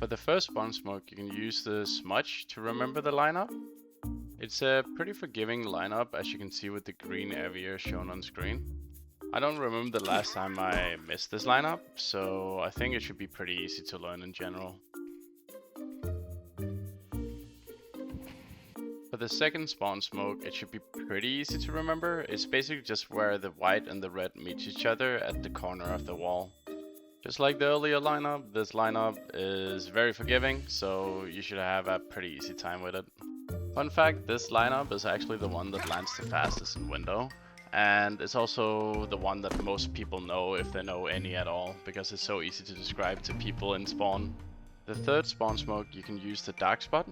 For the first spawn smoke, you can use the smudge to remember the lineup. It's a pretty forgiving lineup, as you can see with the green area shown on screen. I don't remember the last time I missed this lineup, so I think it should be pretty easy to learn in general. For the second spawn smoke, it should be pretty easy to remember. It's basically just where the white and the red meet each other at the corner of the wall. Just like the earlier lineup, this lineup is very forgiving, so you should have a pretty easy time with it. Fun fact, this lineup is actually the one that lands the fastest in Window, and it's also the one that most people know if they know any at all, because it's so easy to describe to people in spawn. The third spawn smoke, you can use the dark spot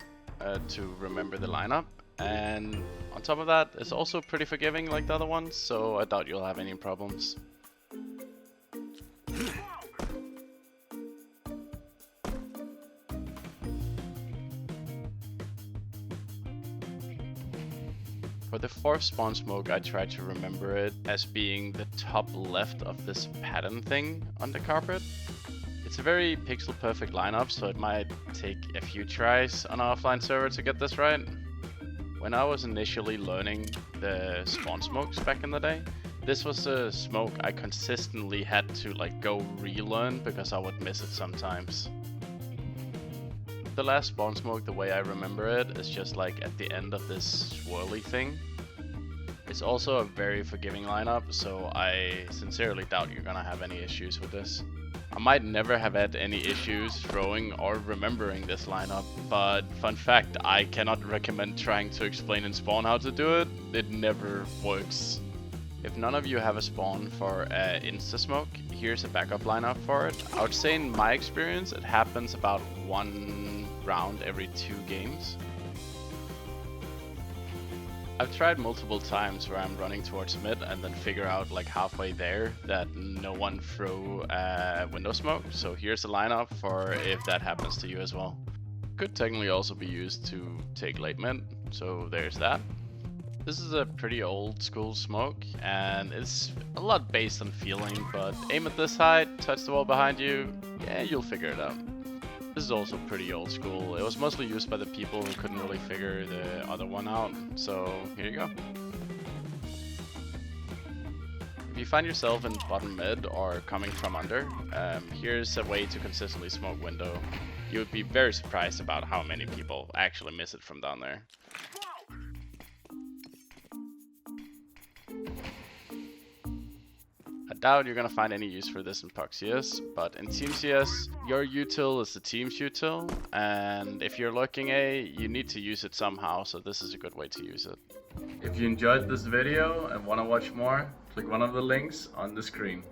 to remember the lineup, and on top of that, it's also pretty forgiving like the other ones, so I doubt you'll have any problems. For the fourth spawn smoke, I tried to remember it as being the top left of this pattern thing on the carpet. It's a very pixel perfect lineup, so it might take a few tries on an offline server to get this right. When I was initially learning the spawn smokes back in the day, this was a smoke I consistently had to go relearn because I would miss it sometimes. The last spawn smoke, the way I remember it, is just at the end of this swirly thing. It's also a very forgiving lineup, so I sincerely doubt you're gonna have any issues with this. I might never have had any issues throwing or remembering this lineup, but fun fact, I cannot recommend trying to explain in spawn how to do it. It never works. If none of you have a spawn for insta smoke, here's a backup lineup for it. I would say in my experience it happens about one round every 2 games. I've tried multiple times where I'm running towards mid and then figure out halfway there that no one threw window smoke, so here's a lineup for if that happens to you as well. Could technically also be used to take late mid, so there's that. This is a pretty old school smoke, and it's a lot based on feeling, but aim at this height, touch the wall behind you, yeah, you'll figure it out. This is also pretty old school. It was mostly used by the people who couldn't really figure the other one out, so here you go. If you find yourself in bottom mid or coming from under, here's a way to consistently smoke window. You would be very surprised about how many people actually miss it from down there. I doubt you're gonna find any use for this in Puck CS, but in Team CS, your util is the team's util, and if you're lurking A, you need to use it somehow, so this is a good way to use it. If you enjoyed this video and wanna watch more, click one of the links on the screen.